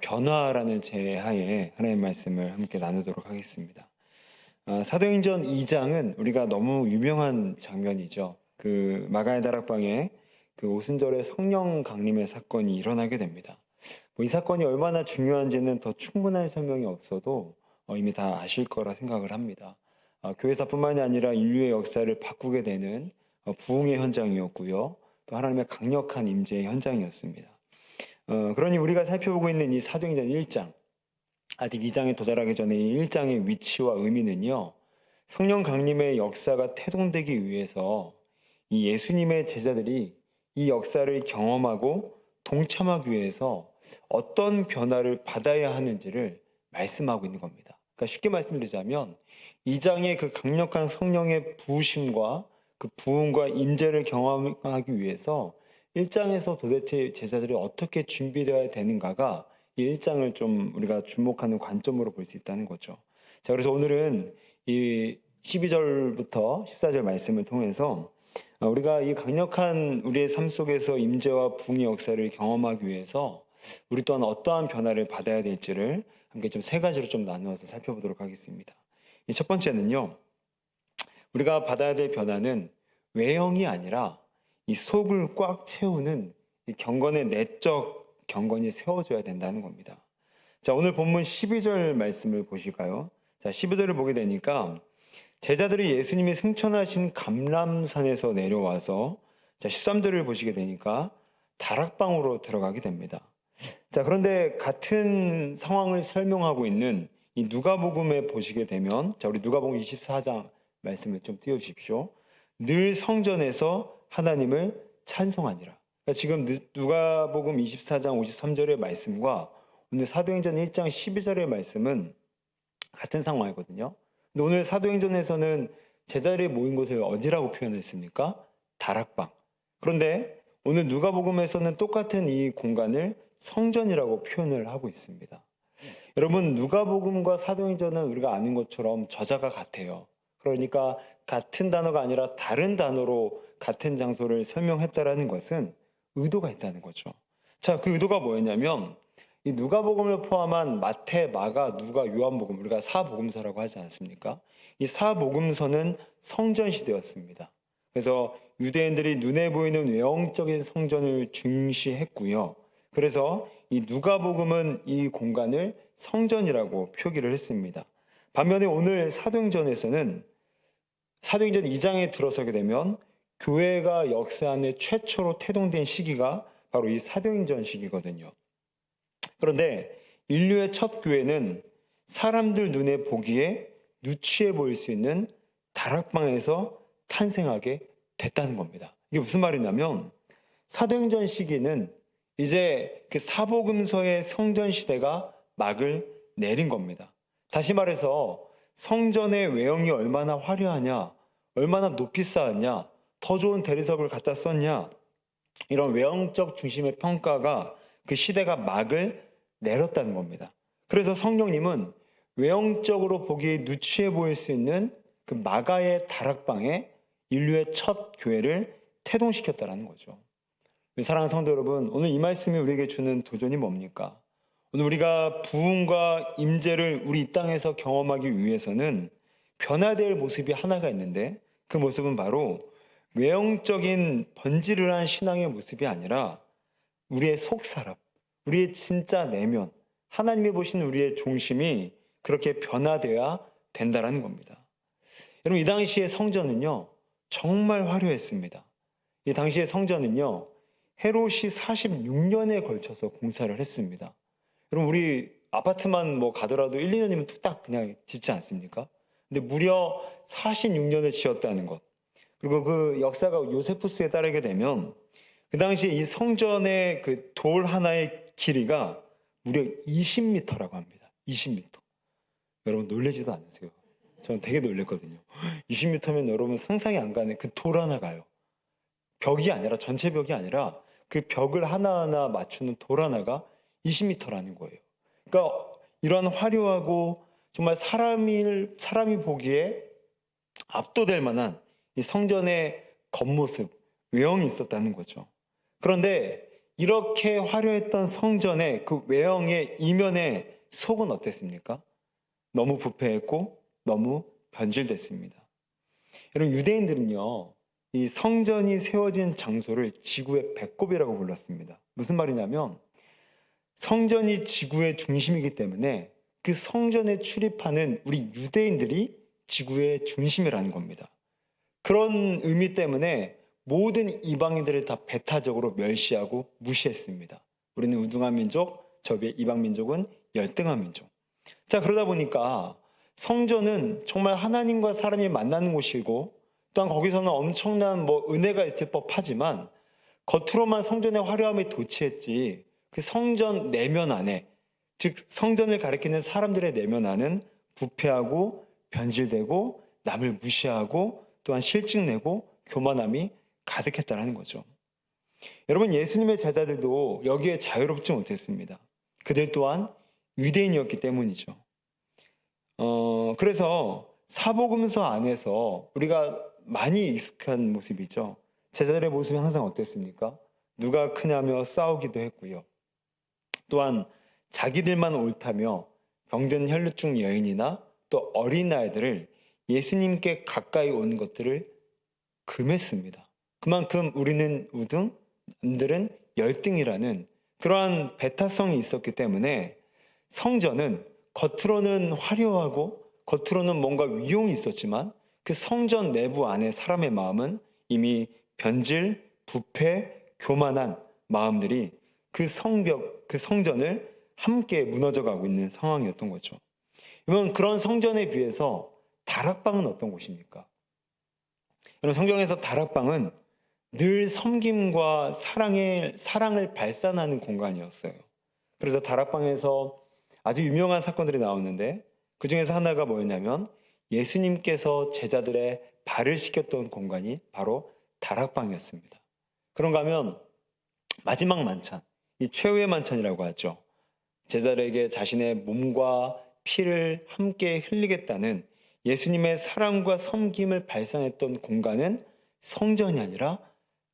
변화라는 제하에 하나님의 말씀을 함께 나누도록 하겠습니다. 사도행전 2장은 우리가 너무 유명한 장면이죠. 그 마가의 다락방에 그 오순절에 성령 강림의 사건이 일어나게 됩니다. 이 사건이 얼마나 중요한지는 더 충분한 설명이 없어도 이미 다 아실 거라 생각을 합니다. 교회사뿐만이 아니라 인류의 역사를 바꾸게 되는 부흥의 현장이었고요. 또 하나님의 강력한 임재의 현장이었습니다. 그러니 우리가 살펴보고 있는 이 사도행전 1장, 아직 2장에 도달하기 전에 이 1장의 위치와 의미는요, 성령 강림의 역사가 태동되기 위해서 이 예수님의 제자들이 이 역사를 경험하고 동참하기 위해서 어떤 변화를 받아야 하는지를 말씀하고 있는 겁니다. 그러니까 쉽게 말씀드리자면 2장의 그 강력한 성령의 부으심과 그 부흥과 임재를 경험하기 위해서 1장에서 도대체 제자들이 어떻게 준비되어야 되는가가 이 1장을 좀 우리가 주목하는 관점으로 볼 수 있다는 거죠. 자, 그래서 오늘은 이 12절부터 14절 말씀을 통해서 우리가 이 강력한 우리의 삶 속에서 임재와 부흥의 역사를 경험하기 위해서 우리 또한 어떠한 변화를 받아야 될지를 함께 좀 세 가지로 좀 나누어서 살펴보도록 하겠습니다. 이 첫 번째는요, 우리가 받아야 될 변화는 외형이 아니라 이 속을 꽉 채우는 이 경건의 내적 경건이 세워져야 된다는 겁니다. 자, 오늘 본문 12절 말씀을 보실까요? 자, 12절을 보게 되니까 제자들이 예수님이 승천하신 감람산에서 내려와서, 자, 13절을 보시게 되니까 다락방으로 들어가게 됩니다. 자, 그런데 같은 상황을 설명하고 있는 이 누가복음에 보시게 되면, 자, 우리 누가복음 24장 말씀을 좀 띄워주십시오. 늘 성전에서 하나님을 찬송하니라. 그러니까 지금 누가복음 24장 53절의 말씀과 오늘 사도행전 1장 12절의 말씀은 같은 상황이거든요. 근데 오늘 사도행전에서는 제자들이 모인 곳을 어디라고 표현했습니까? 다락방. 그런데 오늘 누가복음에서는 똑같은 이 공간을 성전이라고 표현을 하고 있습니다. 여러분, 누가복음과 사도행전은 우리가 아는 것처럼 저자가 같아요. 그러니까 같은 단어가 아니라 다른 단어로 같은 장소를 설명했다라는 것은 의도가 있다는 거죠. 자, 그 의도가 뭐였냐면 이 누가복음을 포함한 마태, 마가, 누가, 요한복음, 우리가 사복음서라고 하지 않습니까? 이 사복음서는 성전 시대였습니다. 그래서 유대인들이 눈에 보이는 외형적인 성전을 중시했고요. 그래서 이 누가복음은 이 공간을 성전이라고 표기를 했습니다. 반면에 오늘 사도행전에서는 사도행전 2장에 들어서게 되면 교회가 역사 안에 최초로 태동된 시기가 바로 이 사도행전 시기거든요. 그런데 인류의 첫 교회는 사람들 눈에 보기에 누추해 보일 수 있는 다락방에서 탄생하게 됐다는 겁니다. 이게 무슨 말이냐면 사도행전 시기는 이제 그 사복음서의 성전 시대가 막을 내린 겁니다. 다시 말해서 성전의 외형이 얼마나 화려하냐, 얼마나 높이 쌓았냐, 더 좋은 대리석을 갖다 썼냐, 이런 외형적 중심의 평가가 그 시대가 막을 내렸다는 겁니다. 그래서 성령님은 외형적으로 보기에 누추해 보일 수 있는 그 마가의 다락방에 인류의 첫 교회를 태동시켰다는 거죠. 사랑하는 성도 여러분, 오늘 이 말씀이 우리에게 주는 도전이 뭡니까? 오늘 우리가 부흥과 임재를 우리 이 땅에서 경험하기 위해서는 변화될 모습이 하나가 있는데 그 모습은 바로 외형적인 번지르르한 신앙의 모습이 아니라 우리의 속사람, 우리의 진짜 내면, 하나님이 보시는 우리의 중심이 그렇게 변화되어야 된다는 겁니다. 여러분, 이 당시의 성전은요, 정말 화려했습니다. 이 당시의 성전은요, 헤롯이 46년에 걸쳐서 공사를 했습니다. 여러분, 우리 아파트만 뭐 가더라도 1, 2년이면 뚝딱 그냥 짓지 않습니까? 근데 무려 46년을 지었다는 것. 그리고 그 역사가 요세푸스에 따르게 되면 그 당시에 이 성전의 그 돌 하나의 길이가 무려 20m라고 합니다. 20m. 여러분 놀라지도 않으세요? 저는 되게 놀랐거든요. 20m면 여러분 상상이 안 가는 그 돌 하나가요. 벽이 아니라 전체 벽이 아니라 그 벽을 하나하나 맞추는 돌 하나가 20m라는 거예요. 그러니까 이러한 화려하고 정말 사람이 보기에 압도될 만한 이 성전의 겉모습, 외형이 있었다는 거죠. 그런데 이렇게 화려했던 성전의 그 외형의 이면의 속은 어땠습니까? 너무 부패했고 너무 변질됐습니다. 여러분, 유대인들은요, 이 성전이 세워진 장소를 지구의 배꼽이라고 불렀습니다. 무슨 말이냐면 성전이 지구의 중심이기 때문에 그 성전에 출입하는 우리 유대인들이 지구의 중심이라는 겁니다. 그런 의미 때문에 모든 이방인들을 다 배타적으로 멸시하고 무시했습니다. 우리는 우등한 민족, 저 위에 이방 민족은 열등한 민족. 자, 그러다 보니까 성전은 정말 하나님과 사람이 만나는 곳이고, 또한 거기서는 엄청난 은혜가 있을 법하지만 겉으로만 성전의 화려함이 도취했지 그 성전 내면 안에, 즉 성전을 가리키는 사람들의 내면 안은 부패하고 변질되고 남을 무시하고 또한 실증내고 교만함이 가득했다는 거죠. 여러분, 예수님의 제자들도 여기에 자유롭지 못했습니다. 그들 또한 유대인이었기 때문이죠. 그래서 사복음서 안에서 우리가 많이 익숙한 모습이죠. 제자들의 모습이 항상 어땠습니까? 누가 크냐며 싸우기도 했고요. 또한 자기들만 옳다며 병든 혈루증 여인이나 또 어린아이들을 예수님께 가까이 온 것들을 금했습니다. 그만큼 우리는 우등, 남들은 열등이라는 그러한 배타성이 있었기 때문에 성전은 겉으로는 화려하고 겉으로는 뭔가 위용이 있었지만 그 성전 내부 안에 사람의 마음은 이미 변질, 부패, 교만한 마음들이 그 성벽, 그 성전을 함께 무너져가고 있는 상황이었던 거죠. 그러면 그런 성전에 비해서 다락방은 어떤 곳입니까? 여러분, 성경에서 다락방은 늘 섬김과 사랑을 발산하는 공간이었어요. 그래서 다락방에서 아주 유명한 사건들이 나오는데 그 중에서 하나가 뭐였냐면 예수님께서 제자들의 발을 씻겼던 공간이 바로 다락방이었습니다. 그런가 하면 마지막 만찬, 이 최후의 만찬이라고 하죠. 제자들에게 자신의 몸과 피를 함께 흘리겠다는 예수님의 사랑과 섬김을 발산했던 공간은 성전이 아니라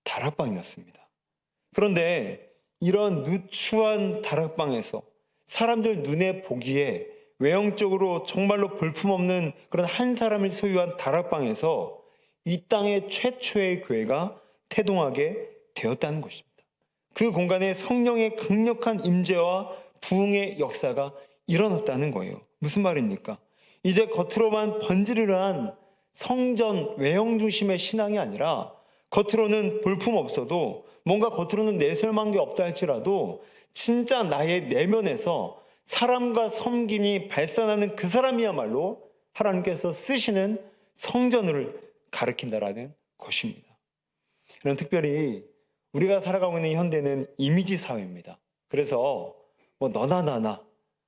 다락방이었습니다. 그런데 이런 누추한 다락방에서 사람들 눈에 보기에 외형적으로 정말로 볼품없는 그런 한 사람을 소유한 다락방에서 이 땅의 최초의 교회가 태동하게 되었다는 것입니다. 그 공간에 성령의 강력한 임재와 부흥의 역사가 일어났다는 거예요. 무슨 말입니까? 이제 겉으로만 번지르르한 성전 외형 중심의 신앙이 아니라 겉으로는 볼품 없어도 뭔가 겉으로는 내설만 게 없다 할지라도 진짜 나의 내면에서 사람과 섬김이 발산하는 그 사람이야말로 하나님께서 쓰시는 성전을 가리킨다라는 것입니다. 그럼 특별히 우리가 살아가고 있는 현대는 이미지 사회입니다. 그래서 너나 나나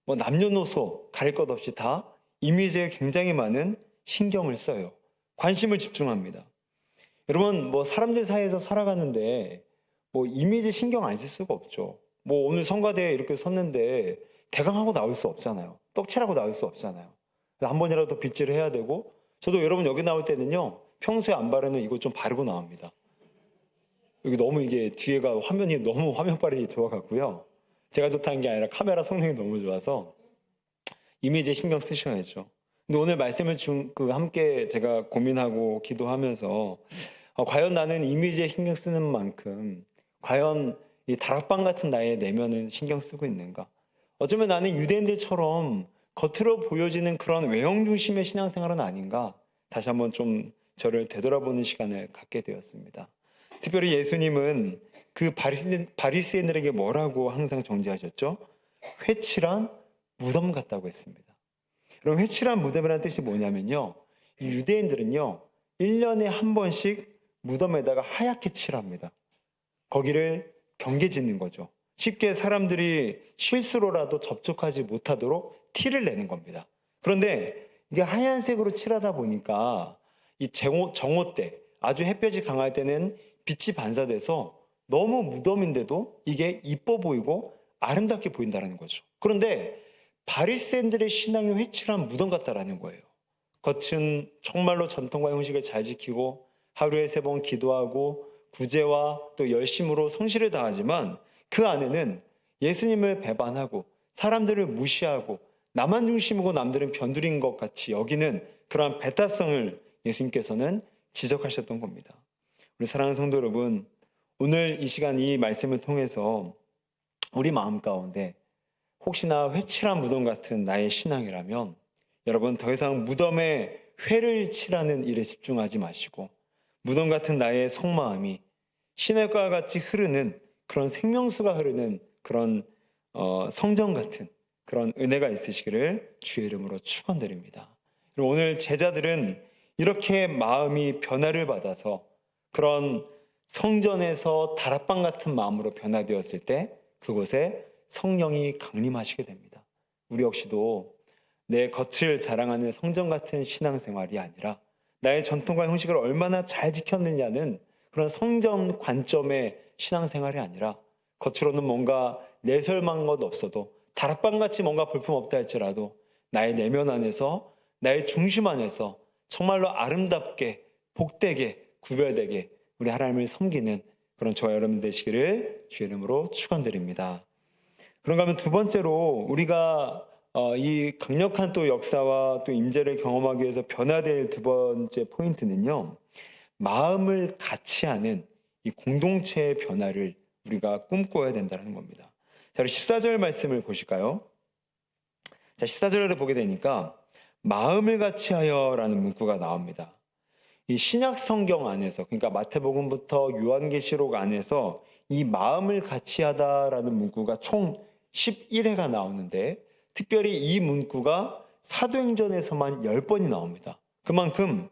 남녀노소 가릴 것 없이 다 이미지에 굉장히 많은 신경을 써요. 관심을 집중합니다. 여러분, 사람들 사이에서 살아가는데 이미지 신경 안 쓸 수가 없죠. 오늘 성가대에 이렇게 섰는데 대강하고 나올 수 없잖아요. 떡칠하고 나올 수 없잖아요. 한 번이라도 빗질을 해야 되고, 저도 여러분 여기 나올 때는요, 평소에 안 바르는 이거 좀 바르고 나옵니다. 여기 너무 이게 뒤에가 화면이 너무 화면빨이 좋아갖고요. 제가 좋다는 게 아니라 카메라 성능이 너무 좋아서 이미지에 신경 쓰셔야죠. 근데 오늘 말씀을 함께 제가 고민하고 기도하면서 과연 나는 이미지에 신경 쓰는 만큼 과연 이 다락방 같은 나의 내면은 신경 쓰고 있는가? 어쩌면 나는 유대인들처럼 겉으로 보여지는 그런 외형 중심의 신앙생활은 아닌가? 다시 한번 좀 저를 되돌아보는 시간을 갖게 되었습니다. 특별히 예수님은 그 바리새인들에게 뭐라고 항상 정지하셨죠? 회칠한 무덤 같다고 했습니다. 그럼 회칠한 무덤이라는 뜻이 뭐냐면요, 이 유대인들은요 1년에 한 번씩 무덤에다가 하얗게 칠합니다. 거기를 경계 짓는 거죠. 쉽게 사람들이 실수로라도 접촉하지 못하도록 티를 내는 겁니다. 그런데 이게 하얀색으로 칠하다 보니까 이 정오 때, 아주 햇볕이 강할 때는 빛이 반사돼서 너무 무덤인데도 이게 이뻐 보이고 아름답게 보인다는 거죠. 그런데 바리새인들의 신앙이 회칠한 무덤 같다라는 거예요. 겉은 정말로 전통과 형식을 잘 지키고 하루에 3번 기도하고 구제와 또 열심으로 성실을 다하지만 그 안에는 예수님을 배반하고 사람들을 무시하고 나만 중심이고 남들은 변두리인 것 같이 여기는 그러한 배타성을 예수님께서는 지적하셨던 겁니다. 우리 사랑하는 성도 여러분, 오늘 이 시간 이 말씀을 통해서 우리 마음 가운데 혹시나 회칠한 무덤 같은 나의 신앙이라면 여러분 더 이상 무덤에 회를 칠하는 일에 집중하지 마시고 무덤 같은 나의 속마음이 시냇가와 같이 흐르는 그런 생명수가 흐르는 그런 성전 같은 그런 은혜가 있으시기를 주의 이름으로 축원드립니다. 오늘 제자들은 이렇게 마음이 변화를 받아서 그런 성전에서 다락방 같은 마음으로 변화되었을 때 그곳에 성령이 강림하시게 됩니다. 우리 역시도 내 겉을 자랑하는 성전 같은 신앙생활이 아니라 나의 전통과 형식을 얼마나 잘 지켰느냐는 그런 성전 관점의 신앙생활이 아니라 겉으로는 뭔가 내설만 것 없어도 다락방같이 뭔가 볼품없다 할지라도 나의 내면 안에서 나의 중심 안에서 정말로 아름답게 복되게 구별되게 우리 하나님을 섬기는 그런 저와 여러분 되시기를 주의 이름으로 축원드립니다. 그런가 하면 두 번째로 우리가 이 강력한 또 역사와 또 임재를 경험하기 위해서 변화될 두 번째 포인트는요. 마음을 같이 하는 이 공동체의 변화를 우리가 꿈꿔야 된다는 겁니다. 자, 우리 14절 말씀을 보실까요? 자, 14절을 보게 되니까 마음을 같이 하여라는 문구가 나옵니다. 이 신약 성경 안에서 그러니까 마태복음부터 요한계시록 안에서 이 마음을 같이 하다라는 문구가 총 11회가 나오는데 특별히 이 문구가 사도행전에서만 10번이 나옵니다. 그만큼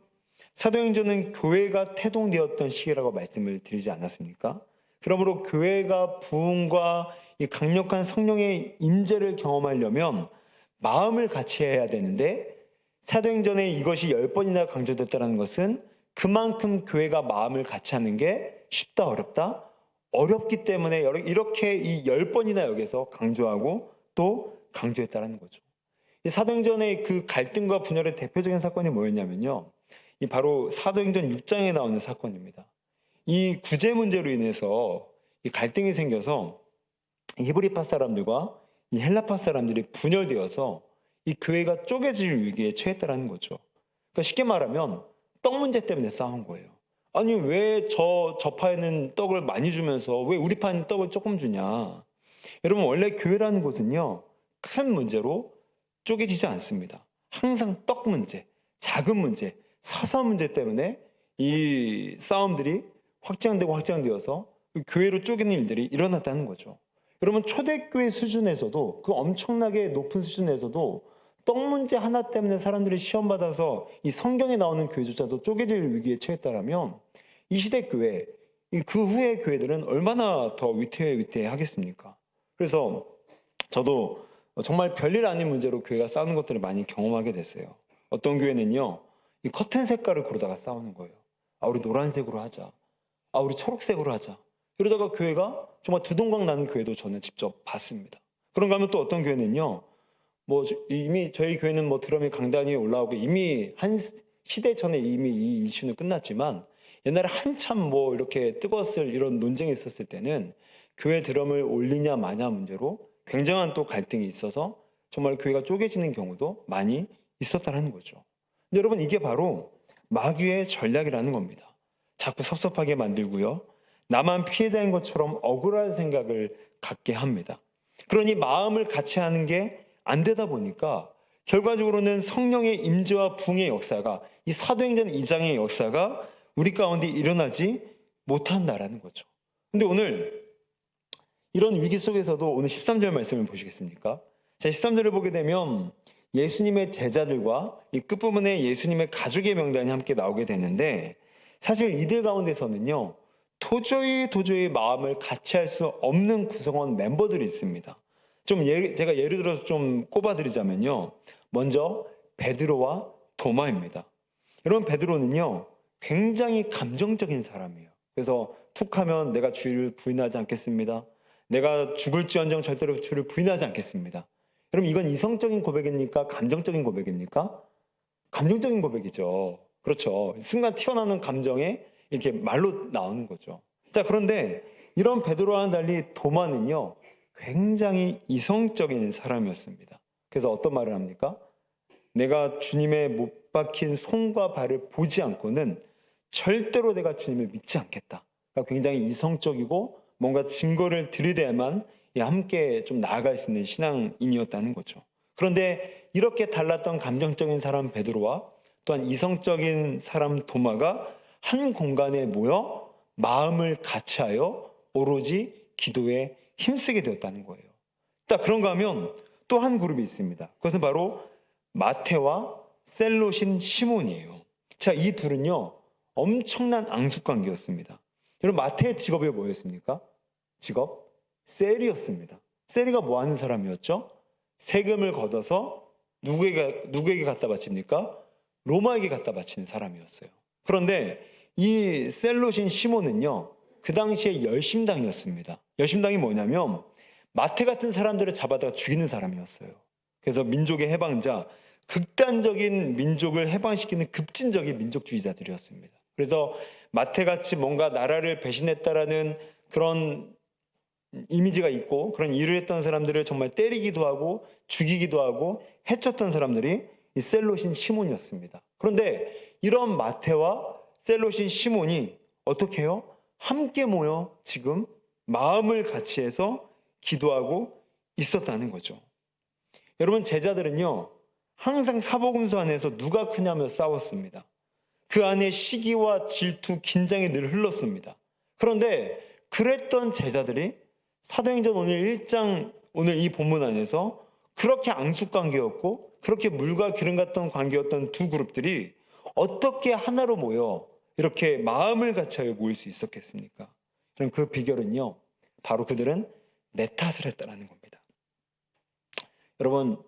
사도행전은 교회가 태동되었던 시기라고 말씀을 드리지 않았습니까? 그러므로 교회가 부흥과 이 강력한 성령의 임재를 경험하려면 마음을 같이 해야 되는데 사도행전에 이것이 10번이나 강조됐다는 것은 그만큼 교회가 마음을 같이 하는 게 쉽다 어렵다? 어렵기 때문에 이렇게 이 10번이나 여기서 강조하고 또 강조했다는 거죠. 이 사도행전의 그 갈등과 분열의 대표적인 사건이 뭐였냐면요. 이 바로 사도행전 6장에 나오는 사건입니다. 이 구제 문제로 인해서 이 갈등이 생겨서 히브리파 사람들과 이 헬라파 사람들이 분열되어서 이 교회가 쪼개질 위기에 처했다는 거죠. 그러니까 쉽게 말하면 떡 문제 때문에 싸운 거예요. 아니 왜 저 파에는 떡을 많이 주면서 왜 우리 파는 떡을 조금 주냐. 여러분 원래 교회라는 곳은요. 큰 문제로 쪼개지지 않습니다. 항상 떡 문제, 작은 문제, 사사 문제 때문에 이 싸움들이 확장되어서 교회로 쪼개는 일들이 일어났다는 거죠. 여러분 초대교회 수준에서도 그 엄청나게 높은 수준에서도 떡 문제 하나 때문에 사람들이 시험 받아서 이 성경에 나오는 교회조차도 쪼개질 위기에 처했다라면 이 시대 교회, 그 후의 교회들은 얼마나 더 위태하겠습니까? 그래서 저도 정말 별일 아닌 문제로 교회가 싸우는 것들을 많이 경험하게 됐어요. 어떤 교회는요, 이 커튼 색깔을 고르다가 싸우는 거예요. 아, 우리 노란색으로 하자. 아, 우리 초록색으로 하자. 이러다가 교회가 정말 두동강 나는 교회도 저는 직접 봤습니다. 그런가 하면 또 어떤 교회는요, 이미 저희 교회는 드럼이 강단 위에 올라오고 이미 한 시대 전에 이미 이 이슈는 끝났지만 옛날에 한참 이렇게 뜨거웠을 이런 논쟁이 있었을 때는 교회 드럼을 올리냐 마냐 문제로 굉장한 또 갈등이 있어서 정말 교회가 쪼개지는 경우도 많이 있었다는 거죠. 근데 여러분 이게 바로 마귀의 전략이라는 겁니다. 자꾸 섭섭하게 만들고요. 나만 피해자인 것처럼 억울한 생각을 갖게 합니다. 그러니 마음을 같이 하는 게 안 되다 보니까 결과적으로는 성령의 임재와 부흥의 역사가 이 사도행전 2장의 역사가 우리 가운데 일어나지 못한다라는 거죠. 근데 오늘 이런 위기 속에서도 오늘 13절 말씀을 보시겠습니까? 자, 13절을 보게 되면 예수님의 제자들과 이 끝부분에 예수님의 가족의 명단이 함께 나오게 되는데 사실 이들 가운데서는요. 도저히 마음을 같이 할 수 없는 구성원 멤버들이 있습니다. 제가 예를 들어서 좀 꼽아드리자면요. 먼저 베드로와 도마입니다. 여러분 베드로는요. 굉장히 감정적인 사람이에요. 그래서 툭 하면 내가 주를 부인하지 않겠습니다. 내가 죽을지언정 절대로 주를 부인하지 않겠습니다. 여러분 이건 이성적인 고백입니까? 감정적인 고백입니까? 감정적인 고백이죠. 그렇죠. 순간 튀어나오는 감정에 이렇게 말로 나오는 거죠. 자, 그런데 이런 베드로와는 달리 도마는요, 굉장히 이성적인 사람이었습니다. 그래서 어떤 말을 합니까? 내가 주님의 못 박힌 손과 발을 보지 않고는 절대로 내가 주님을 믿지 않겠다. 그러니까 굉장히 이성적이고 뭔가 증거를 들이대야만 함께 좀 나아갈 수 있는 신앙인이었다는 거죠. 그런데 이렇게 달랐던 감정적인 사람 베드로와 또한 이성적인 사람 도마가 한 공간에 모여 마음을 같이하여 오로지 기도에 힘쓰게 되었다는 거예요. 딱 그런가 하면 또 한 그룹이 있습니다. 그것은 바로 마태와 셀롯인 시몬이에요. 자, 이 둘은요, 엄청난 앙숙관계였습니다. 여러분, 마태의 직업이 뭐였습니까? 직업? 셀이었습니다. 셀이가 뭐 하는 사람이었죠? 세금을 걷어서 누구에게 갖다 바칩니까? 로마에게 갖다 바치는 사람이었어요. 그런데 이 셀롯인 시몬은요, 그 당시에 열심당이었습니다. 열심당이 뭐냐면 마태 같은 사람들을 잡아다가 죽이는 사람이었어요. 그래서 민족의 해방자, 극단적인 민족을 해방시키는 급진적인 민족주의자들이었습니다. 그래서 마태같이 뭔가 나라를 배신했다라는 그런 이미지가 있고 그런 일을 했던 사람들을 정말 때리기도 하고 죽이기도 하고 해쳤던 사람들이 이 셀롯인 시몬이었습니다. 그런데 이런 마태와 셀롯인 시몬이 어떻게 해요? 함께 모여 지금 마음을 같이 해서 기도하고 있었다는 거죠. 여러분, 제자들은요, 항상 사복음서 안에서 누가 크냐며 싸웠습니다. 그 안에 시기와 질투, 긴장이 늘 흘렀습니다. 그런데 그랬던 제자들이 사도행전 오늘 1장, 오늘 이 본문 안에서 그렇게 앙숙관계였고 그렇게 물과 기름 같던 관계였던 두 그룹들이 어떻게 하나로 모여 이렇게 마음을 같이하여 모일 수 있었겠습니까? 그럼 그 비결은요, 바로 그들은 내 탓을 했다는 겁니다. 여러분,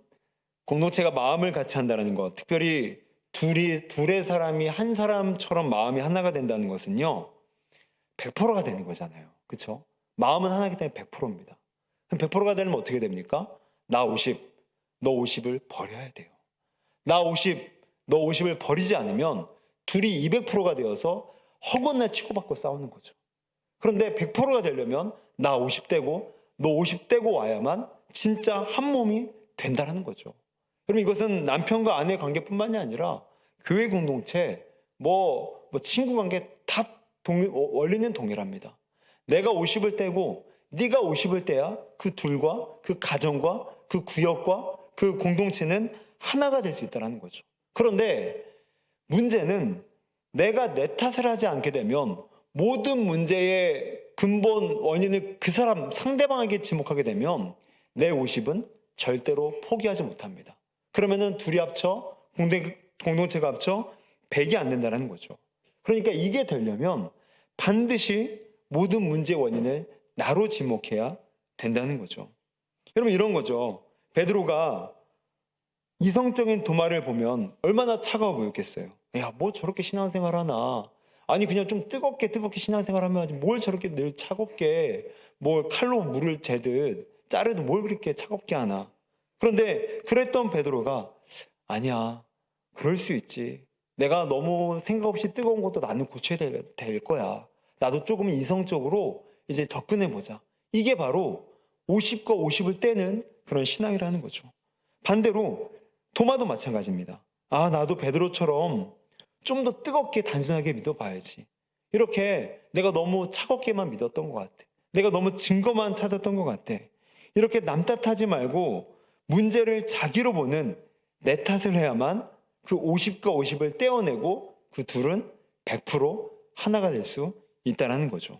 공동체가 마음을 같이 한다는 것, 특별히 둘의 사람이 한 사람처럼 마음이 하나가 된다는 것은요, 100%가 되는 거잖아요. 그렇죠? 마음은 하나이기 때문에 100%입니다. 그럼 100%가 되면 어떻게 됩니까? 나 50, 너 50을 버려야 돼요. 나 50, 너 50을 버리지 않으면 둘이 200%가 되어서 허건날 치고받고 싸우는 거죠. 그런데 100%가 되려면 나 50대고 너 50대고 와야만 진짜 한 몸이 된다는 거죠. 그럼 이것은 남편과 아내 관계뿐만이 아니라 교회 공동체, 친구 관계 다 원리는 동일합니다. 내가 50을 떼고 네가 50을 떼야 그 둘과 그 가정과 그 구역과 그 공동체는 하나가 될 수 있다는 거죠. 그런데 문제는 내가 내 탓을 하지 않게 되면 모든 문제의 근본 원인을 그 사람 상대방에게 지목하게 되면 내 50은 절대로 포기하지 못합니다. 그러면은 둘이 합쳐 공동체가 합쳐 100이 안 된다는 거죠. 그러니까 이게 되려면 반드시 모든 문제의 원인을 나로 지목해야 된다는 거죠. 여러분, 이런 거죠. 베드로가 이성적인 도마를 보면 얼마나 차가워 보였겠어요. 야, 뭐 저렇게 신앙생활 하나. 아니, 그냥 좀 뜨겁게 신앙생활 하면 하지. 뭘 저렇게 늘 차갑게, 뭘 칼로 물을 재듯 자르도 뭘 그렇게 차갑게 하나. 그런데 그랬던 베드로가 아니야, 그럴 수 있지. 내가 너무 생각 없이 뜨거운 것도 나는 고쳐야 될 거야. 나도 조금 이성적으로 이제 접근해보자. 이게 바로 50과 50을 떼는 그런 신앙이라는 거죠. 반대로 도마도 마찬가지입니다. 아, 나도 베드로처럼 좀 더 뜨겁게 단순하게 믿어봐야지. 이렇게 내가 너무 차갑게만 믿었던 것 같아. 내가 너무 증거만 찾았던 것 같아. 이렇게 남 탓하지 말고 문제를 자기로 보는 내 탓을 해야만 그 50과 50을 떼어내고 그 둘은 100% 하나가 될 수 있다는 거죠.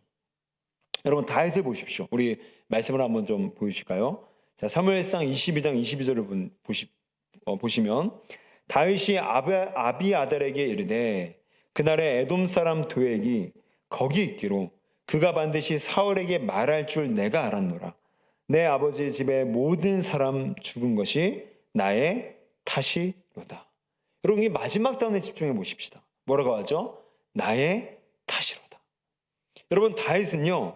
여러분, 다윗을 보십시오. 우리 말씀을 한번 좀 보여주실까요? 자, 사무엘상 22장 22절을 보시면 다윗이 아비아달에게 이르되 그날에 에돔 사람 도액이 거기 있기로 그가 반드시 사울에게 말할 줄 내가 알았노라. 내 아버지 집의 모든 사람 죽은 것이 나의 탓이로다. 여러분, 이 마지막 단어에 집중해 보십시다. 뭐라고 하죠? 나의 탓이로다. 여러분, 다윗은요,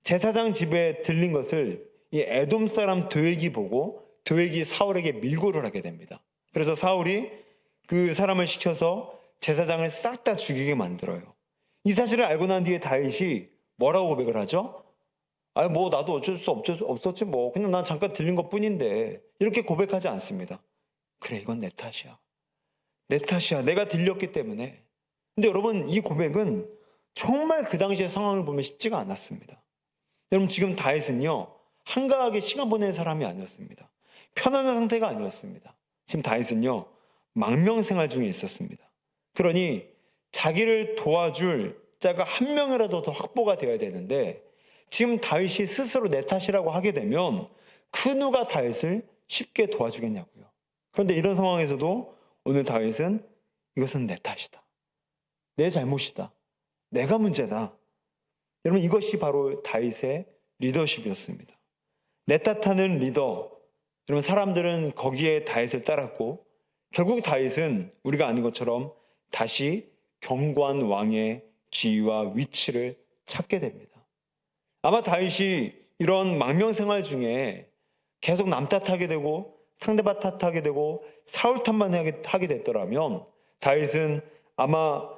제사장 집에 들린 것을 이 에돔 사람 도액이 보고 도액이 사울에게 밀고를 하게 됩니다. 그래서 사울이 그 사람을 시켜서 제사장을 싹 다 죽이게 만들어요. 이 사실을 알고 난 뒤에 다윗이 뭐라고 고백을 하죠? 아니 뭐 나도 어쩔 수 없었지 뭐 그냥 난 잠깐 들린 것뿐인데 이렇게 고백하지 않습니다. 그래 이건 내 탓이야. 내 탓이야. 내가 들렸기 때문에. 근데 여러분 이 고백은 정말 그 당시의 상황을 보면 쉽지가 않았습니다. 여러분 지금 다윗은요 한가하게 시간 보내는 사람이 아니었습니다. 편안한 상태가 아니었습니다. 지금 다윗은요 망명생활 중에 있었습니다. 그러니 자기를 도와줄 자가 한 명이라도 더 확보가 되어야 되는데 지금 다윗이 스스로 내 탓이라고 하게 되면 그 누가 다윗을 쉽게 도와주겠냐고요. 그런데 이런 상황에서도 오늘 다윗은 이것은 내 탓이다. 내 잘못이다. 내가 문제다. 여러분 이것이 바로 다윗의 리더십이었습니다. 내 탓하는 리더. 여러분 사람들은 거기에 다윗을 따랐고 결국 다윗은 우리가 아는 것처럼 다시 경고한 왕의 지위와 위치를 찾게 됩니다. 아마 다윗이 이런 망명생활 중에 계속 남 탓하게 되고 상대방 탓하게 되고 사울 탓만 하게 됐더라면 다윗은 아마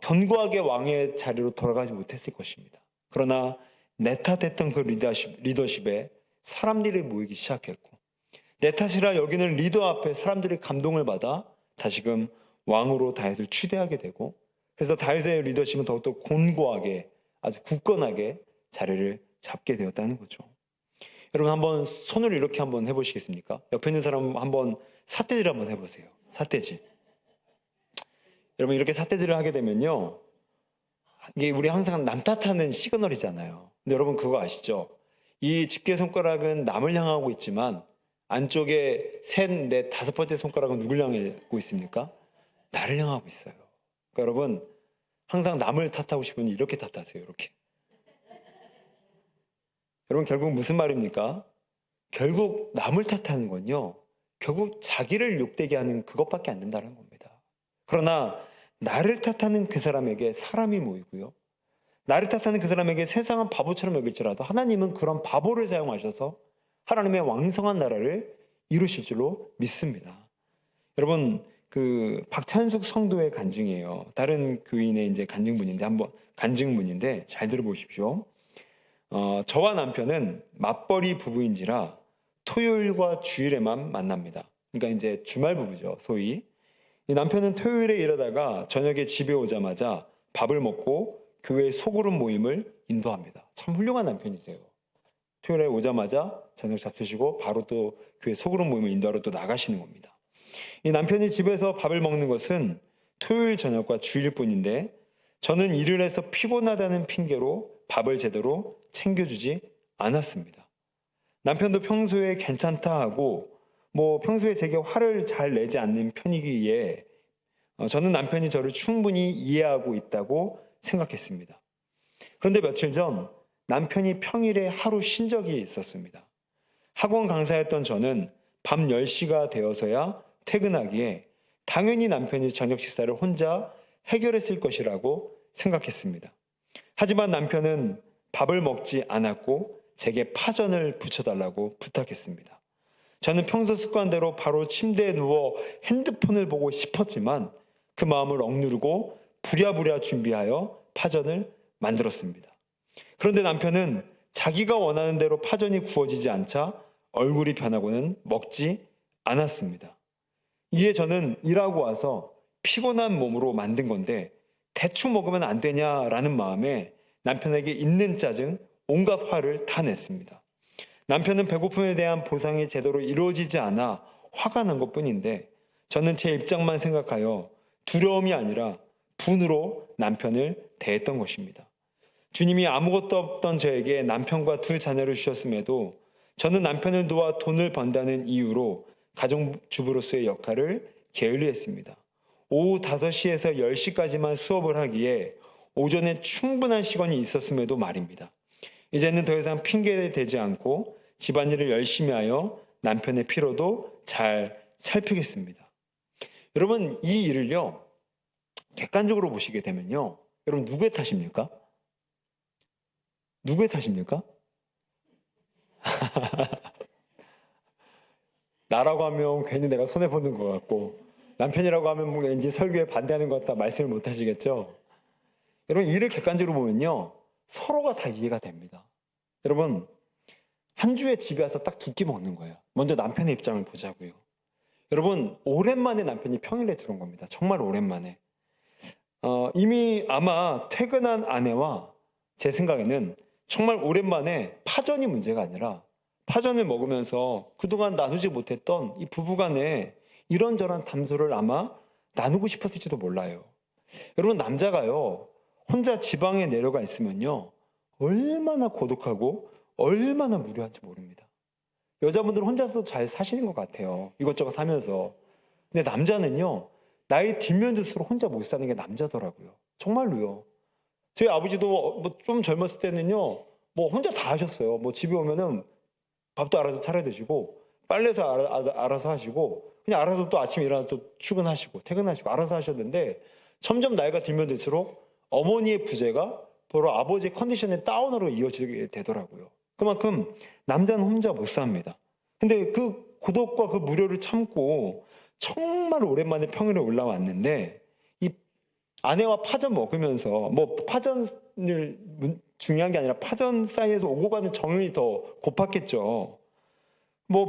견고하게 왕의 자리로 돌아가지 못했을 것입니다. 그러나 내 탓했던 그 리더십에 사람들이 모이기 시작했고 내 탓이라 여기는 리더 앞에 사람들이 감동을 받아 다시금 왕으로 다윗을 추대하게 되고 그래서 다윗의 리더십은 더욱더 곤고하게 아주 굳건하게 자리를 잡게 되었다는 거죠. 여러분 한번 손을 이렇게 한번 해보시겠습니까? 옆에 있는 사람 한번 삿대질 한번 해보세요. 삿대질. 여러분 이렇게 삿대질을 하게 되면요 이게 우리 항상 남 탓하는 시그널이잖아요. 근데 여러분 그거 아시죠? 이 집게 손가락은 남을 향하고 있지만 안쪽에 셋, 넷, 다섯 번째 손가락은 누굴 향하고 있습니까? 나를 향하고 있어요. 그러니까 여러분 항상 남을 탓하고 싶으면 이렇게 탓하세요. 이렇게. 여러분 결국 무슨 말입니까? 결국 남을 탓하는 건요. 결국 자기를 욕되게 하는 그것밖에 안 된다는 겁니다. 그러나 나를 탓하는 그 사람에게 사람이 모이고요. 나를 탓하는 그 사람에게 세상은 바보처럼 여길지라도 하나님은 그런 바보를 사용하셔서 하나님의 왕성한 나라를 이루실 줄로 믿습니다. 여러분 그 박찬숙 성도의 간증이에요. 다른 교인의 이제 간증문인데 잘 들어보십시오. 저와 남편은 맞벌이 부부인지라 토요일과 주일에만 만납니다. 그러니까 이제 주말 부부죠, 소위. 이 남편은 토요일에 일하다가 저녁에 집에 오자마자 밥을 먹고 교회 소그룹 모임을 인도합니다. 참 훌륭한 남편이세요. 토요일에 오자마자 저녁 잡수시고 바로 또 교회 소그룹 모임을 인도하러 또 나가시는 겁니다. 이 남편이 집에서 밥을 먹는 것은 토요일 저녁과 주일뿐인데 저는 일을 해서 피곤하다는 핑계로 밥을 제대로 챙겨주지 않았습니다. 남편도 평소에 괜찮다 하고 평소에 제게 화를 잘 내지 않는 편이기에 저는 남편이 저를 충분히 이해하고 있다고 생각했습니다. 그런데 며칠 전 남편이 평일에 하루 쉰 적이 있었습니다. 학원 강사였던 저는 밤 10시가 되어서야 퇴근하기에 당연히 남편이 저녁 식사를 혼자 해결했을 것이라고 생각했습니다. 하지만 남편은 밥을 먹지 않았고 제게 파전을 부쳐달라고 부탁했습니다. 저는 평소 습관대로 바로 침대에 누워 핸드폰을 보고 싶었지만 그 마음을 억누르고 부랴부랴 준비하여 파전을 만들었습니다. 그런데 남편은 자기가 원하는 대로 파전이 구워지지 않자 얼굴이 변하고는 먹지 않았습니다. 이에 저는 일하고 와서 피곤한 몸으로 만든 건데 대충 먹으면 안 되냐라는 마음에 남편에게 있는 짜증, 온갖 화를 다 냈습니다. 남편은 배고픔에 대한 보상이 제대로 이루어지지 않아 화가 난 것뿐인데 저는 제 입장만 생각하여 두려움이 아니라 분으로 남편을 대했던 것입니다. 주님이 아무것도 없던 저에게 남편과 두 자녀를 주셨음에도 저는 남편을 도와 돈을 번다는 이유로 가정주부로서의 역할을 게을리했습니다. 오후 5시에서 10시까지만 수업을 하기에 오전에 충분한 시간이 있었음에도 말입니다. 이제는 더 이상 핑계대지 않고 집안일을 열심히 하여 남편의 피로도 잘 살피겠습니다. 여러분 이 일을요 객관적으로 보시게 되면요 여러분 누구의 탓입니까? 누구의 탓입니까? 나라고 하면 괜히 내가 손해보는 것 같고 남편이라고 하면 왠지 설교에 반대하는 것 같다 말씀을 못 하시겠죠? 여러분 이를 객관적으로 보면요 서로가 다 이해가 됩니다. 여러분, 한 주에 집에 와서 딱 두 끼 먹는 거예요. 먼저 남편의 입장을 보자고요. 여러분, 오랜만에 남편이 평일에 들어온 겁니다. 정말 오랜만에. 이미 아마 퇴근한 아내와 제 생각에는 정말 오랜만에 파전이 문제가 아니라 파전을 먹으면서 그동안 나누지 못했던 이 부부간에 이런저런 담소를 아마 나누고 싶었을지도 몰라요. 여러분, 남자가요, 혼자 지방에 내려가 있으면요, 얼마나 고독하고 얼마나 무료한지 모릅니다. 여자분들은 혼자서도 잘 사시는 것 같아요. 이것저것 하면서. 근데 남자는요, 나이 들면 들수록 혼자 못 사는 게 남자더라고요. 정말로요. 저희 아버지도 좀 젊었을 때는요, 혼자 다 하셨어요. 집에 오면은 밥도 알아서 차려 드시고, 빨래도 알아서 하시고, 그냥 알아서 또 아침에 일어나서 또 출근하시고, 퇴근하시고, 알아서 하셨는데, 점점 나이가 들면 들수록 어머니의 부재가 바로 아버지의 컨디션의 다운으로 이어지게 되더라고요. 그만큼 남자는 혼자 못 삽니다. 근데 그 고독과 그 무료를 참고 정말 오랜만에 평일에 올라왔는데, 이 아내와 파전 먹으면서, 파전을 중요한 게 아니라 파전 사이에서 오고 가는 정이 더 고팠겠죠.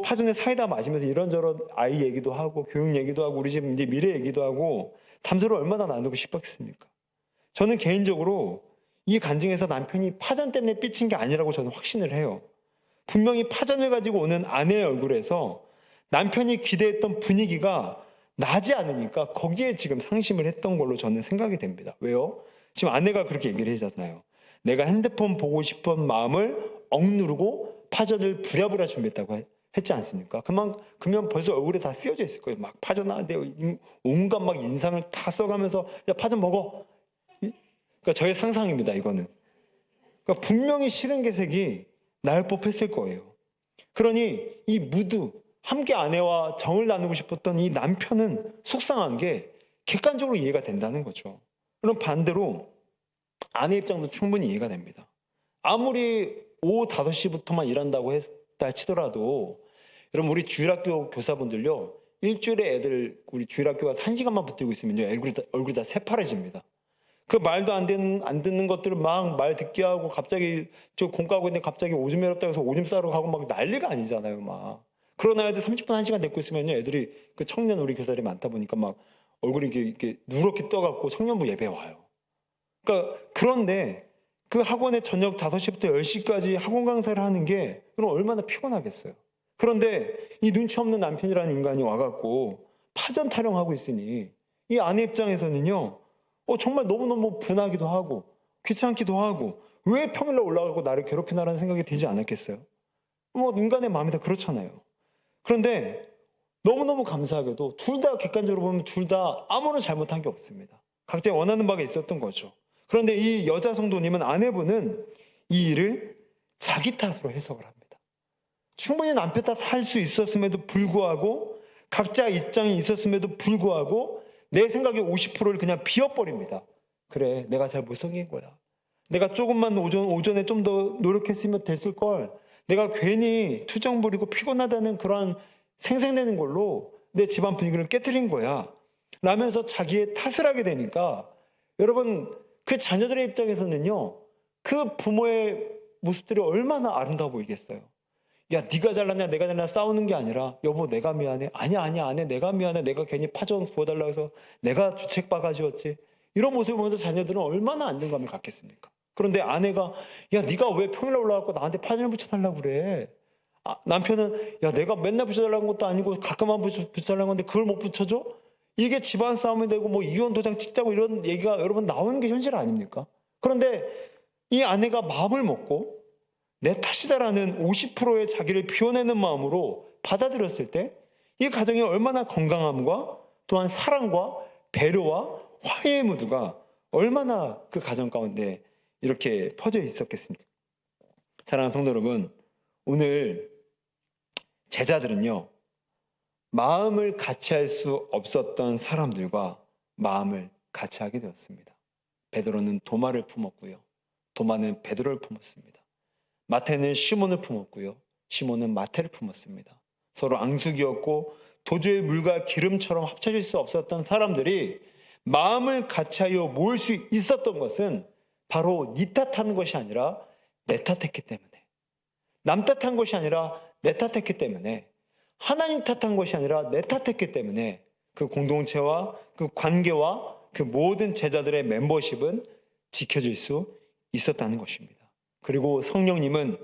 파전에 사이다 마시면서 이런저런 아이 얘기도 하고, 교육 얘기도 하고, 우리 집 이제 미래 얘기도 하고, 담소를 얼마나 나누고 싶었겠습니까? 저는 개인적으로 이 간증에서 남편이 파전 때문에 삐친 게 아니라고 저는 확신을 해요. 분명히 파전을 가지고 오는 아내의 얼굴에서 남편이 기대했던 분위기가 나지 않으니까 거기에 지금 상심을 했던 걸로 저는 생각이 됩니다. 왜요? 지금 아내가 그렇게 얘기를 해줬잖아요. 내가 핸드폰 보고 싶은 마음을 억누르고 파전을 부랴부랴 준비했다고 했지 않습니까? 그러면 벌써 얼굴에 다 쓰여져 있을 거예요. 막 파전 하는데 온갖 막 인상을 다 써가면서 야, 파전 먹어. 그러니까 저의 상상입니다, 이거는. 그러니까 분명히 싫은 개색이 날 법했을 거예요. 그러니 이 무드, 함께 아내와 정을 나누고 싶었던 이 남편은 속상한 게 객관적으로 이해가 된다는 거죠. 그럼 반대로 아내 입장도 충분히 이해가 됩니다. 아무리 오후 5시부터만 일한다고 했다 치더라도 여러분, 우리 주일학교 교사분들요, 일주일에 애들 우리 주일학교 가서 1시간만 붙들고 있으면요, 얼굴이 다 새파래집니다. 그 말도 안 듣는 것들을 막 말 듣게 하고, 갑자기 저 공 까고 있는데 갑자기 오줌 매렵다 해서 오줌 싸러 가고 막 난리가 아니잖아요, 막. 그러나 애들 30분, 1시간 데리고 있으면요, 애들이 그 청년 우리 교사들이 많다 보니까 막 얼굴이 이렇게 누렇게 떠갖고 청년부 예배에 와요. 그러니까 그런데 그 학원에 저녁 5시부터 10시까지 학원 강사를 하는 게 그럼 얼마나 피곤하겠어요. 그런데 이 눈치 없는 남편이라는 인간이 와갖고 파전 타령하고 있으니 이 아내 입장에서는요, 정말 너무너무 분하기도 하고 귀찮기도 하고, 왜 평일날 올라가고 나를 괴롭히나라는 생각이 들지 않았겠어요? 인간의 마음이 다 그렇잖아요. 그런데 너무너무 감사하게도 둘 다 객관적으로 보면 둘 다 아무런 잘못한 게 없습니다. 각자 원하는 바가 있었던 거죠. 그런데 이 여자 성도님은, 아내분은 이 일을 자기 탓으로 해석을 합니다. 충분히 남편 탓 할 수 있었음에도 불구하고, 각자 입장이 있었음에도 불구하고 내 생각의 50%를 그냥 비워버립니다. 그래, 내가 잘 못 섬긴 거야. 내가 조금만 오전에 좀 더 노력했으면 됐을 걸. 내가 괜히 투정 부리고 피곤하다는 그런 생색내는 걸로 내 집안 분위기를 깨트린 거야 라면서 자기의 탓을 하게 되니까, 여러분, 그 자녀들의 입장에서는요, 그 부모의 모습들이 얼마나 아름다워 보이겠어요. 야, 네가 잘났냐 내가 잘났냐 싸우는 게 아니라, 여보 내가 미안해. 아니야 아내 내가 미안해. 내가 괜히 파전 구워달라고 해서 내가 주책 바가지였지. 이런 모습을 보면서 자녀들은 얼마나 안정감을 갖겠습니까? 그런데 아내가, 야, 네가 왜 평일날 올라가고 나한테 파전을 붙여달라고 그래. 남편은, 야, 내가 맨날 붙여달라는 것도 아니고 가끔만 붙여달라는 건데 그걸 못 붙여줘? 이게 집안 싸움이 되고 이혼 도장 찍자고 이런 얘기가 여러분 나오는 게 현실 아닙니까? 그런데 이 아내가 마음을 먹고 내 탓이다라는 50%의 자기를 비워내는 마음으로 받아들였을 때 이 가정이 얼마나 건강함과 또한 사랑과 배려와 화해의 무드가 얼마나 그 가정 가운데 이렇게 퍼져 있었겠습니까? 사랑하는 성도 여러분, 오늘 제자들은요, 마음을 같이 할 수 없었던 사람들과 마음을 같이 하게 되었습니다. 베드로는 도마를 품었고요, 도마는 베드로를 품었습니다. 마태는 시몬을 품었고요, 시몬은 마태를 품었습니다. 서로 앙숙이었고 도저히 물과 기름처럼 합쳐질 수 없었던 사람들이 마음을 같이하여 모을 수 있었던 것은 바로 네 탓하는 것이 아니라 내 탓했기 때문에, 남 탓한 것이 아니라 내 탓했기 때문에, 하나님 탓한 것이 아니라 내 탓했기 때문에 그 공동체와 그 관계와 그 모든 제자들의 멤버십은 지켜질 수 있었다는 것입니다. 그리고 성령님은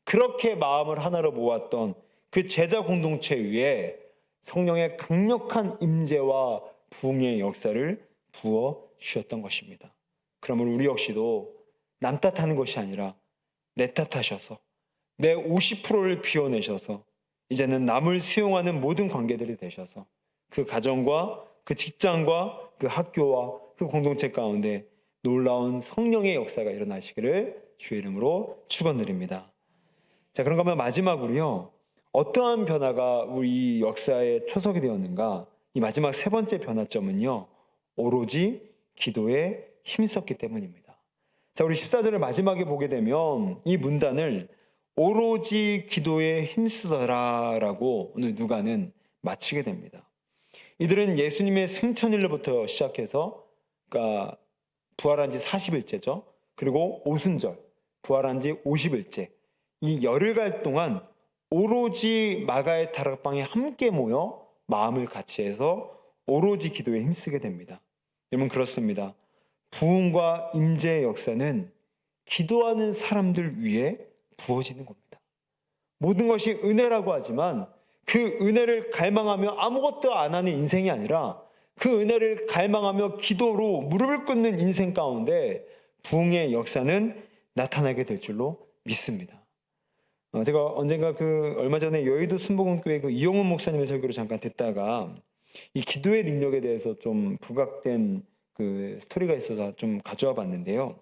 그렇게 마음을 하나로 모았던 그 제자 공동체 위에 성령의 강력한 임재와 부흥의 역사를 부어 주셨던 것입니다. 그러면 우리 역시도 남 탓하는 것이 아니라 내 탓하셔서 내 50%를 비워내셔서 이제는 남을 수용하는 모든 관계들이 되셔서 그 가정과 그 직장과 그 학교와 그 공동체 가운데 놀라운 성령의 역사가 일어나시기를 주의 이름으로 축원드립니다. 자, 그런가 하면 마지막으로요, 어떠한 변화가 우리 역사에 초석이 되었는가? 이 마지막 세 번째 변화점은요, 오로지 기도에 힘썼기 때문입니다. 자, 우리 14절을 마지막에 보게 되면 이 문단을 오로지 기도에 힘쓰더라 라고 오늘 누가는 마치게 됩니다. 이들은 예수님의 승천일로부터 시작해서, 그러니까 부활한 지 40일째죠. 그리고 오순절, 부활한 지 50일째, 이 열흘간 동안 오로지 마가의 다락방에 함께 모여 마음을 같이 해서 오로지 기도에 힘쓰게 됩니다. 여러분, 그렇습니다. 부흥과 임재의 역사는 기도하는 사람들 위에 부어지는 겁니다. 모든 것이 은혜라고 하지만 그 은혜를 갈망하며 아무것도 안 하는 인생이 아니라 그 은혜를 갈망하며 기도로 무릎을 꿇는 인생 가운데 부흥의 역사는 나타나게 될 줄로 믿습니다. 제가 언젠가 얼마 전에 여의도 순복음교회 이용훈 목사님의 설교를 잠깐 듣다가 이 기도의 능력에 대해서 좀 부각된 스토리가 있어서 좀 가져와 봤는데요.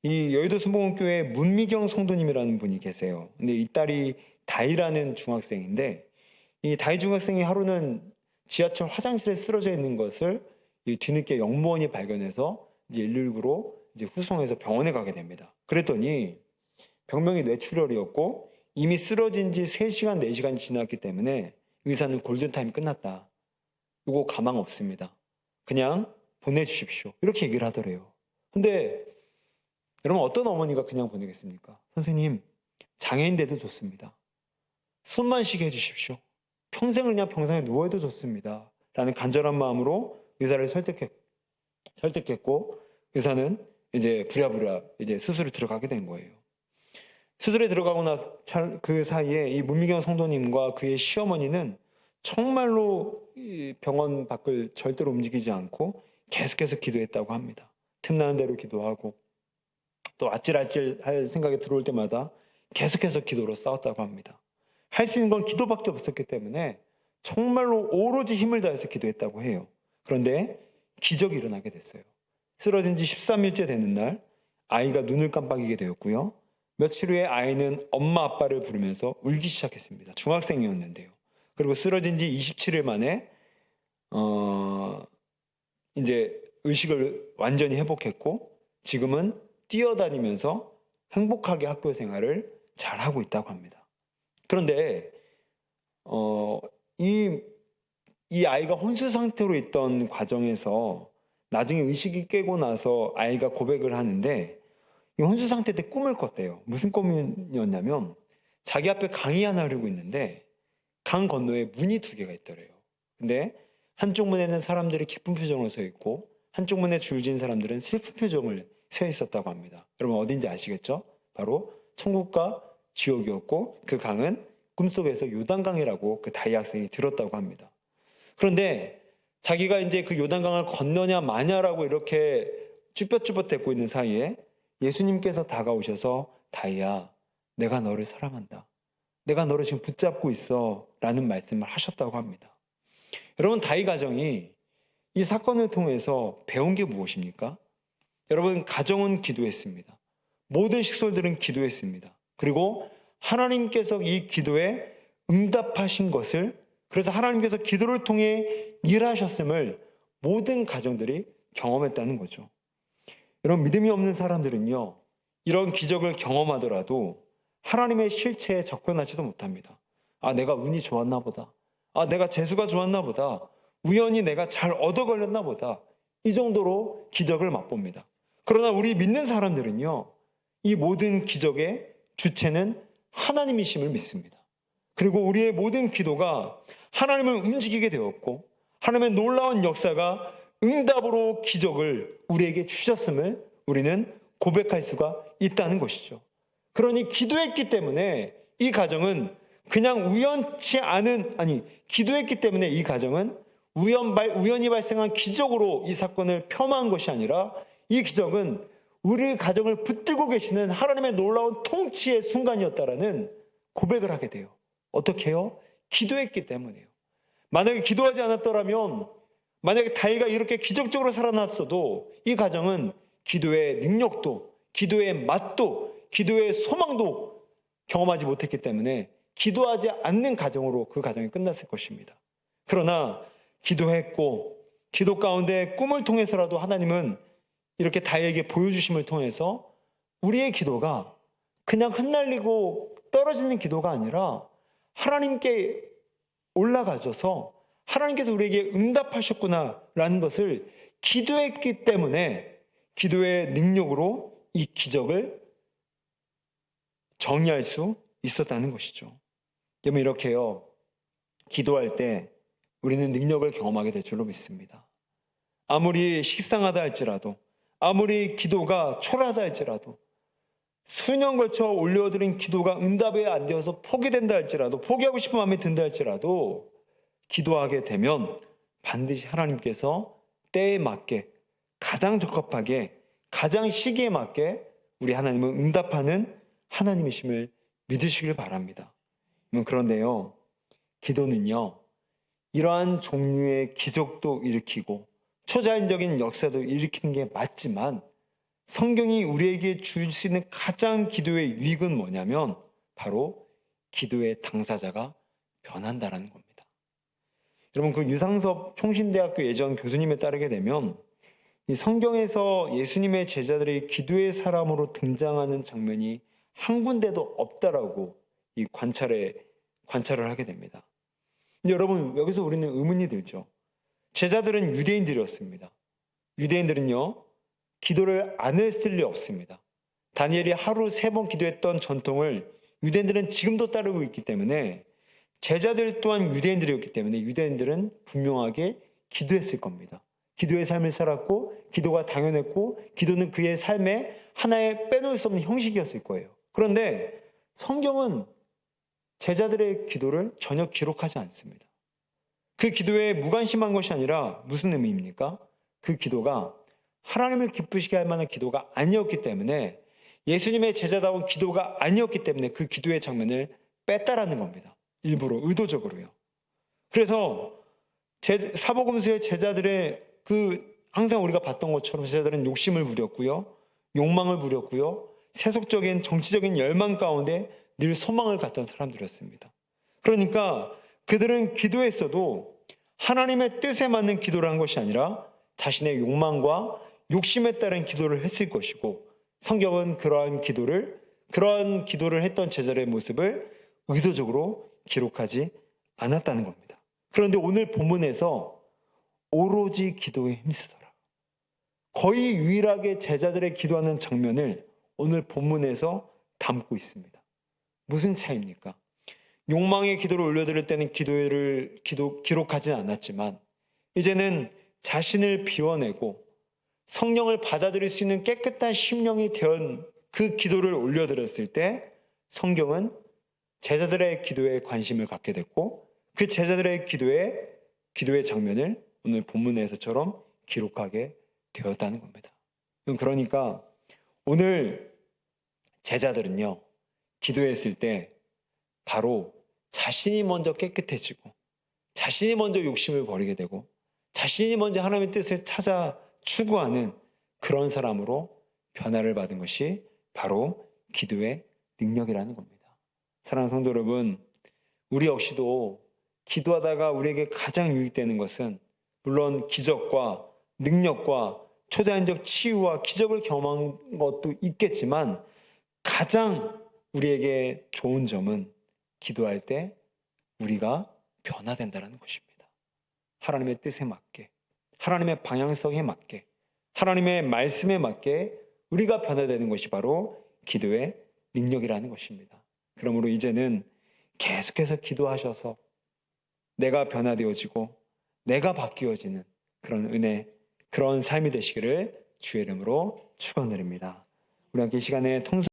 이 여의도 순복음교회 문미경 성도님이라는 분이 계세요. 근데 이 딸이 다이라는 중학생인데, 이 다이 중학생이 하루는 지하철 화장실에 쓰러져 있는 것을 뒤늦게 영무원이 발견해서 이제 119로 이제 후송해서 병원에 가게 됩니다. 그랬더니 병명이 뇌출혈이었고 이미 쓰러진 지 3시간, 4시간 지났기 때문에 의사는 골든타임 끝났다. 이거 가망 없습니다. 그냥 보내주십시오. 이렇게 얘기를 하더래요. 근데 여러분, 어떤 어머니가 그냥 보내겠습니까? 선생님, 장애인 돼도 좋습니다. 숨만 쉬게 해주십시오. 평생을 그냥 병상에 누워도 좋습니다. 라는 간절한 마음으로 의사를 설득했고, 의사는 이제 부랴부랴 이제 수술을 들어가게 된 거예요. 수술에 들어가고 나서 그 사이에 이 문미경 성도님과 그의 시어머니는 정말로 이 병원 밖을 절대로 움직이지 않고 계속해서 기도했다고 합니다. 틈나는 대로 기도하고 또 아찔아찔할 생각이 들어올 때마다 계속해서 기도로 싸웠다고 합니다. 할 수 있는 건 기도밖에 없었기 때문에 정말로 오로지 힘을 다해서 기도했다고 해요. 그런데 기적이 일어나게 됐어요. 쓰러진 지 13일째 되는 날 아이가 눈을 깜빡이게 되었고요. 며칠 후에 아이는 엄마 아빠를 부르면서 울기 시작했습니다. 중학생이었는데요. 그리고 쓰러진 지 27일 만에 이제 의식을 완전히 회복했고 지금은 뛰어다니면서 행복하게 학교 생활을 잘하고 있다고 합니다. 그런데 이 아이가 혼수 상태로 있던 과정에서 나중에 의식이 깨고 나서 아이가 고백을 하는데 이 혼수 상태 때 꿈을 꿨대요. 무슨 꿈이었냐면 자기 앞에 강이 하나 흐르고 있는데 강 건너에 문이 2개가 있더래요. 근데 한쪽 문에는 사람들이 기쁜 표정으로 서 있고 한쪽 문에 줄진 사람들은 슬픈 표정을 서 있었다고 합니다. 여러분, 어딘지 아시겠죠? 바로 천국과 지옥이었고 그 강은 꿈속에서 요단강이라고 그 다이 학생이 들었다고 합니다. 그런데 자기가 이제 그 요단강을 건너냐 마냐라고 이렇게 쭈뼛쭈뼛대고 있는 사이에 예수님께서 다가오셔서 다이야, 내가 너를 사랑한다. 내가 너를 지금 붙잡고 있어 라는 말씀을 하셨다고 합니다. 여러분, 다이 가정이 이 사건을 통해서 배운 게 무엇입니까? 여러분, 가정은 기도했습니다. 모든 식솔들은 기도했습니다. 그리고 하나님께서 이 기도에 응답하신 것을, 그래서 하나님께서 기도를 통해 일하셨음을 모든 가정들이 경험했다는 거죠. 여러분, 믿음이 없는 사람들은요, 이런 기적을 경험하더라도 하나님의 실체에 접근하지도 못합니다. 아, 내가 운이 좋았나 보다. 아, 내가 재수가 좋았나 보다. 우연히 내가 잘 얻어 걸렸나 보다. 이 정도로 기적을 맛봅니다. 그러나 우리 믿는 사람들은요, 이 모든 기적의 주체는 하나님이심을 믿습니다. 그리고 우리의 모든 기도가 하나님을 움직이게 되었고 하나님의 놀라운 역사가 응답으로 기적을 우리에게 주셨음을 우리는 고백할 수가 있다는 것이죠. 그러니 기도했기 때문에 이 가정은 그냥 기도했기 때문에 이 가정은 우연히 발생한 기적으로 이 사건을 폄하한 것이 아니라 이 기적은 우리 가정을 붙들고 계시는 하나님의 놀라운 통치의 순간이었다라는 고백을 하게 돼요. 어떻게 해요? 기도했기 때문에요. 만약에 기도하지 않았더라면, 만약에 다윗이 이렇게 기적적으로 살아났어도 이 가정은 기도의 능력도, 기도의 맛도, 기도의 소망도 경험하지 못했기 때문에 기도하지 않는 가정으로 그 가정이 끝났을 것입니다. 그러나 기도했고 기도 가운데 꿈을 통해서라도 하나님은 이렇게 다윗에게 보여주심을 통해서 우리의 기도가 그냥 흩날리고 떨어지는 기도가 아니라 하나님께 올라가셔서 하나님께서 우리에게 응답하셨구나라는 것을 기도했기 때문에 기도의 능력으로 이 기적을 정의할 수 있었다는 것이죠. 여러분, 이렇게요, 기도할 때 우리는 능력을 경험하게 될 줄로 믿습니다. 아무리 식상하다 할지라도, 아무리 기도가 초라하다 할지라도, 수년 걸쳐 올려드린 기도가 응답이 안 되어서 포기된다 할지라도, 포기하고 싶은 마음이 든다 할지라도 기도하게 되면 반드시 하나님께서 때에 맞게, 가장 적합하게, 가장 시기에 맞게 우리 하나님은 응답하는 하나님이심을 믿으시길 바랍니다. 그런데요, 기도는요, 이러한 종류의 기적도 일으키고 초자연적인 역사도 일으키는 게 맞지만 성경이 우리에게 줄 수 있는 가장 기도의 유익은 뭐냐면 바로 기도의 당사자가 변한다라는 겁니다. 여러분, 그 유상섭 총신대학교 예전 교수님에 따르게 되면 이 성경에서 예수님의 제자들이 기도의 사람으로 등장하는 장면이 한 군데도 없다라고 이 관찰을 하게 됩니다. 근데 여러분, 여기서 우리는 의문이 들죠. 제자들은 유대인들이었습니다. 유대인들은요, 기도를 안 했을 리 없습니다. 다니엘이 하루 3번 기도했던 전통을 유대인들은 지금도 따르고 있기 때문에 제자들 또한 유대인들이었기 때문에 유대인들은 분명하게 기도했을 겁니다. 기도의 삶을 살았고 기도가 당연했고 기도는 그의 삶의 하나의 빼놓을 수 없는 형식이었을 거예요. 그런데 성경은 제자들의 기도를 전혀 기록하지 않습니다. 그 기도에 무관심한 것이 아니라 무슨 의미입니까? 그 기도가 하나님을 기쁘시게 할 만한 기도가 아니었기 때문에, 예수님의 제자다운 기도가 아니었기 때문에 그 기도의 장면을 뺐다라는 겁니다. 일부러, 의도적으로요. 그래서 사복음서의 제자들의 항상 우리가 봤던 것처럼 제자들은 욕심을 부렸고요, 욕망을 부렸고요, 세속적인 정치적인 열망 가운데 늘 소망을 갖던 사람들이었습니다. 그러니까 그들은 기도했어도 하나님의 뜻에 맞는 기도를 한 것이 아니라 자신의 욕망과 욕심에 따른 기도를 했을 것이고, 성경은 그러한 기도를 했던 제자들의 모습을 의도적으로 기록하지 않았다는 겁니다. 그런데 오늘 본문에서 오로지 기도에 힘쓰더라, 거의 유일하게 제자들의 기도하는 장면을 오늘 본문에서 담고 있습니다. 무슨 차이입니까? 욕망의 기도를 올려드릴 때는 기록하지는 않았지만 이제는 자신을 비워내고 성령을 받아들일 수 있는 깨끗한 심령이 된 그 기도를 올려드렸을 때 성경은 제자들의 기도에 관심을 갖게 됐고 그 제자들의 기도의 장면을 오늘 본문에서처럼 기록하게 되었다는 겁니다. 그러니까 오늘 제자들은요, 기도했을 때 바로 자신이 먼저 깨끗해지고 자신이 먼저 욕심을 버리게 되고 자신이 먼저 하나님의 뜻을 찾아 추구하는 그런 사람으로 변화를 받은 것이 바로 기도의 능력이라는 겁니다. 사랑하는 성도 여러분, 우리 역시도 기도하다가 우리에게 가장 유익되는 것은 물론 기적과 능력과 초자연적 치유와 기적을 경험한 것도 있겠지만 가장 우리에게 좋은 점은 기도할 때 우리가 변화된다는 것입니다. 하나님의 뜻에 맞게, 하나님의 방향성에 맞게, 하나님의 말씀에 맞게 우리가 변화되는 것이 바로 기도의 능력이라는 것입니다. 그러므로 이제는 계속해서 기도하셔서 내가 변화되어지고 내가 바뀌어지는 그런 은혜, 그런 삶이 되시기를 주의 이름으로 축원드립니다. 우리 함께 이 시간에 통성